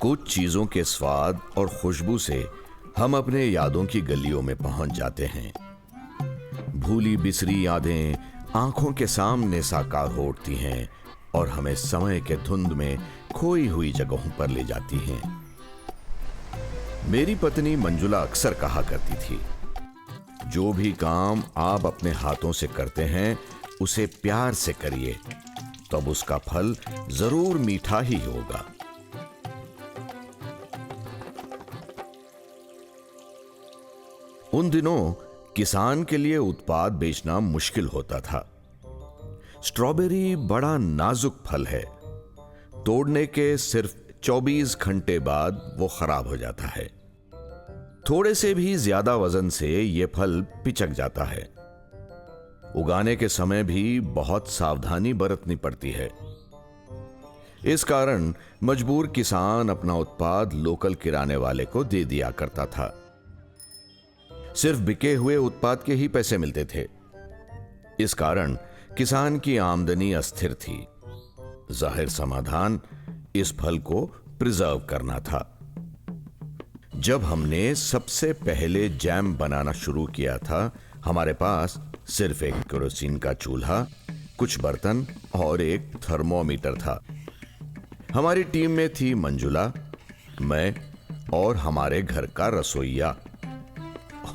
कुछ चीजों के स्वाद और खुशबू से हम अपने यादों की गलियों में पहुंच जाते हैं। भूली बिसरी यादें आंखों के सामने साकार हो उठती हैं और हमें समय के धुंध में खोई हुई जगहों पर ले जाती हैं। मेरी पत्नी मंजुला अक्सर कहा करती थी, जो भी काम आप अपने हाथों से करते हैं उसे प्यार से करिए, तब उसका फल जरूर मीठा ही होगा। उन दिनों किसान के लिए उत्पाद बेचना मुश्किल होता था। स्ट्रॉबेरी बड़ा नाजुक फल है। तोड़ने के सिर्फ 24 घंटे बाद वो खराब हो जाता है। थोड़े से भी ज्यादा वजन से ये फल पिचक जाता है। उगाने के समय भी बहुत सावधानी बरतनी पड़ती है। इस कारण मजबूर किसान अपना उत्पाद लोकल किराने वाले को दे दिया करता था। सिर्फ बिके हुए उत्पाद के ही पैसे मिलते थे। इस कारण किसान की आमदनी अस्थिर थी। जाहिर समाधान इस फल को प्रिजर्व करना था। जब हमने सबसे पहले जैम बनाना शुरू किया था, हमारे पास सिर्फ एक केरोसिन का चूल्हा, कुछ बर्तन और एक थर्मोमीटर था। हमारी टीम में थी मंजुला, मैं और हमारे घर का रसोइया,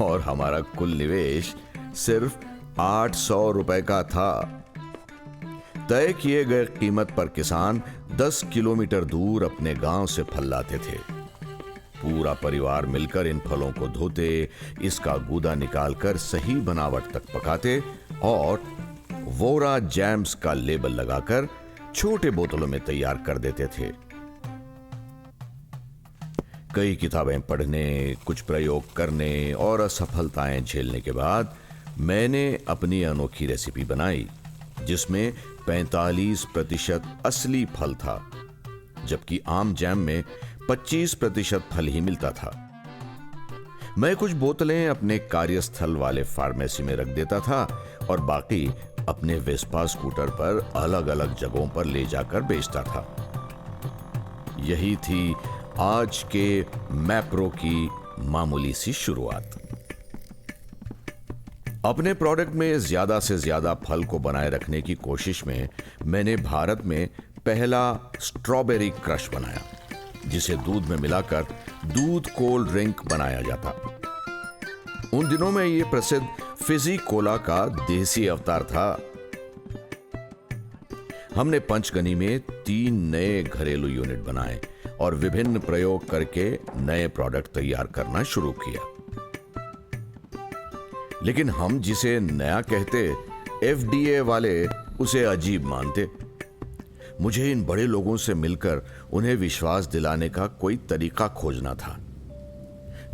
और हमारा कुल निवेश सिर्फ 800 रुपए का था। तय किए गए कीमत पर किसान 10 किलोमीटर दूर अपने गांव से फल लाते थे। पूरा परिवार मिलकर इन फलों को धोते, इसका गूदा निकालकर सही बनावट तक पकाते और वोरा जैम्स का लेबल लगाकर छोटे बोतलों में तैयार कर देते थे। कई किताबें पढ़ने, कुछ प्रयोग करने और असफलताएं झेलने के बाद मैंने अपनी अनोखी रेसिपी बनाई, जिसमें 45% असली फल था, जबकि आम जैम में 25% फल ही मिलता था। मैं कुछ बोतलें अपने कार्यस्थल वाले फार्मेसी में रख देता था और बाकी अपने वेस्पा स्कूटर पर अलग अलग जगहों पर ले जाकर बेचता था। यही थी आज के मैप्रो की मामूली सी शुरुआत। अपने प्रोडक्ट में ज्यादा से ज्यादा फल को बनाए रखने की कोशिश में मैंने भारत में पहला स्ट्रॉबेरी क्रश बनाया, जिसे दूध में मिलाकर दूध कोल्ड ड्रिंक बनाया जाता। उन दिनों में यह प्रसिद्ध फिजी कोला का देसी अवतार था। हमने पंचगनी में 3 नए घरेलू यूनिट बनाए और विभिन्न प्रयोग करके नए प्रोडक्ट तैयार करना शुरू किया। लेकिन हम जिसे नया कहते, FDA वाले उसे अजीब मानते। मुझे इन बड़े लोगों से मिलकर उन्हें विश्वास दिलाने का कोई तरीका खोजना था,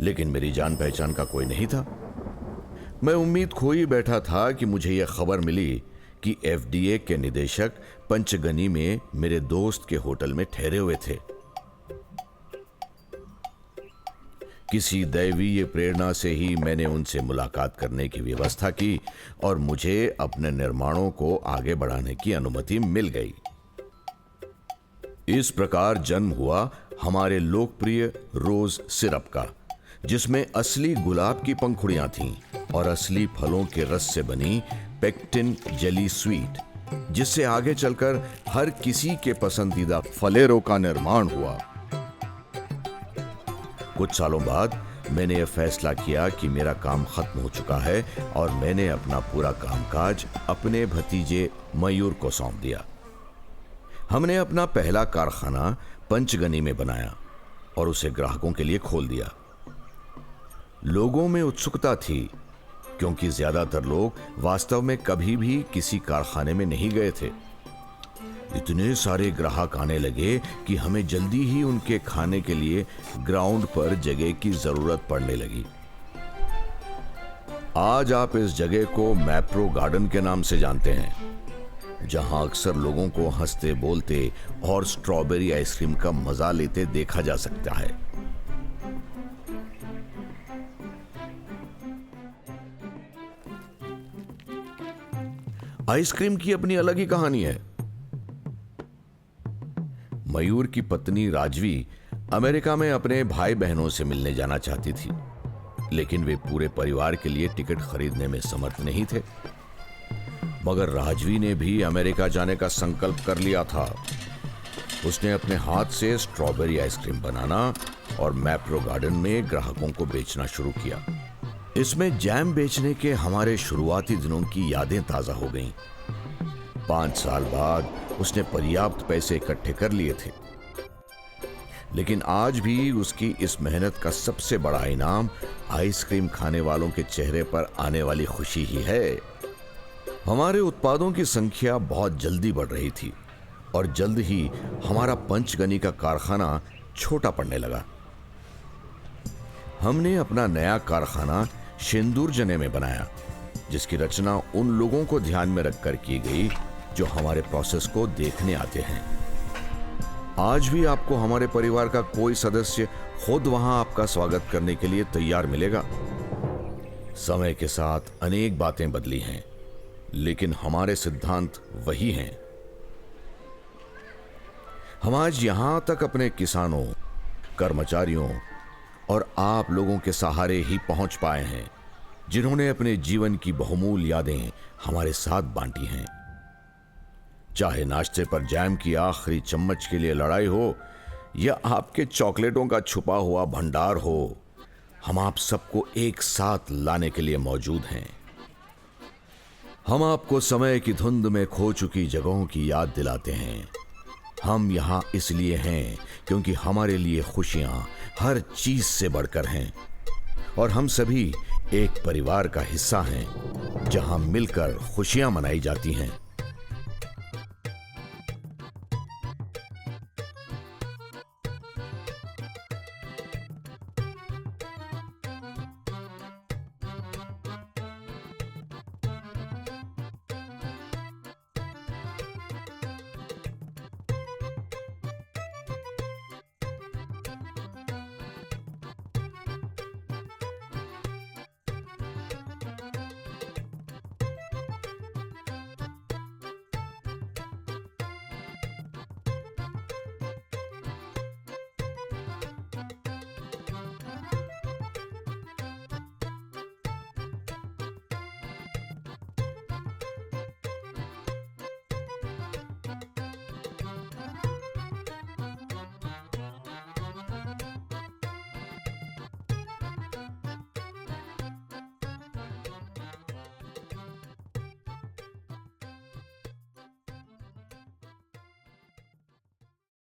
लेकिन मेरी जान पहचान का कोई नहीं था। मैं उम्मीद खोई बैठा था कि मुझे यह खबर मिली कि FDA के निदेशक पंचगनी में मेरे दोस्त के होटल में ठहरे हुए थे। किसी दैवीय प्रेरणा से ही मैंने उनसे मुलाकात करने की व्यवस्था की और मुझे अपने निर्माणों को आगे बढ़ाने की अनुमति मिल गई। इस प्रकार जन्म हुआ हमारे लोकप्रिय रोज सिरप का, जिसमें असली गुलाब की पंखुड़ियां थीं और असली फलों के रस से बनी पेक्टिन जेली स्वीट, जिससे आगे चलकर हर किसी के पसंदीदा फलेरो का निर्माण हुआ। कुछ सालों बाद मैंने यह फैसला किया कि मेरा काम खत्म हो चुका है और मैंने अपना पूरा कामकाज अपने भतीजे मयूर को सौंप दिया। हमने अपना पहला कारखाना पंचगनी में बनाया और उसे ग्राहकों के लिए खोल दिया। लोगों में उत्सुकता थी, क्योंकि ज्यादातर लोग वास्तव में कभी भी किसी कारखाने में नहीं गए थे। इतने सारे ग्राहक आने लगे कि हमें जल्दी ही उनके खाने के लिए ग्राउंड पर जगह की जरूरत पड़ने लगी। आज आप इस जगह को मैप्रो गार्डन के नाम से जानते हैं, जहां अक्सर लोगों को हंसते बोलते और स्ट्रॉबेरी आइसक्रीम का मजा लेते देखा जा सकता है। आइसक्रीम की अपनी अलग ही कहानी है। मयूर की पत्नी राजवी अमेरिका में अपने भाई बहनों से मिलने जाना चाहती थी, लेकिन वे पूरे परिवार के लिए टिकट खरीदने में समर्थ नहीं थे। मगर राजवी ने भी अमेरिका जाने का संकल्प कर लिया था। उसने अपने हाथ से स्ट्रॉबेरी आइसक्रीम बनाना और मैप्रो गार्डन में ग्राहकों को बेचना शुरू किया। इसमें जैम बेचने के हमारे शुरुआती दिनों की यादें ताजा हो गईं। 5 साल बाद उसने पर्याप्त पैसे इकट्ठे कर लिए थे, लेकिन आज भी उसकी इस मेहनत का सबसे बड़ा इनाम आइसक्रीम खाने वालों के चेहरे पर आने वाली खुशी ही है। हमारे उत्पादों की संख्या बहुत जल्दी बढ़ रही थी और जल्द ही हमारा पंचगनी का कारखाना छोटा पड़ने लगा। हमने अपना नया कारखाना शेंदुरजने में बनाया, जिसकी रचना उन लोगों को ध्यान में रखकर की गई जो हमारे प्रोसेस को देखने आते हैं। आज भी आपको हमारे परिवार का कोई सदस्य खुद वहां आपका स्वागत करने के लिए तैयार मिलेगा। समय के साथ अनेक बातें बदली हैं, लेकिन हमारे सिद्धांत वही हैं। हम आज यहां तक अपने किसानों, कर्मचारियों और आप लोगों के सहारे ही पहुंच पाए हैं, जिन्होंने अपने जीवन की बहुमूल्य यादें हमारे साथ बांटी हैं। चाहे नाश्ते पर जैम की आखिरी चम्मच के लिए लड़ाई हो या आपके चॉकलेटों का छुपा हुआ भंडार हो, हम आप सबको एक साथ लाने के लिए मौजूद हैं। हम आपको समय की धुंध में खो चुकी जगहों की याद दिलाते हैं। हम यहाँ इसलिए हैं क्योंकि हमारे लिए खुशियां हर चीज से बढ़कर हैं और हम सभी एक परिवार का हिस्सा हैं, जहां मिलकर खुशियां मनाई जाती हैं।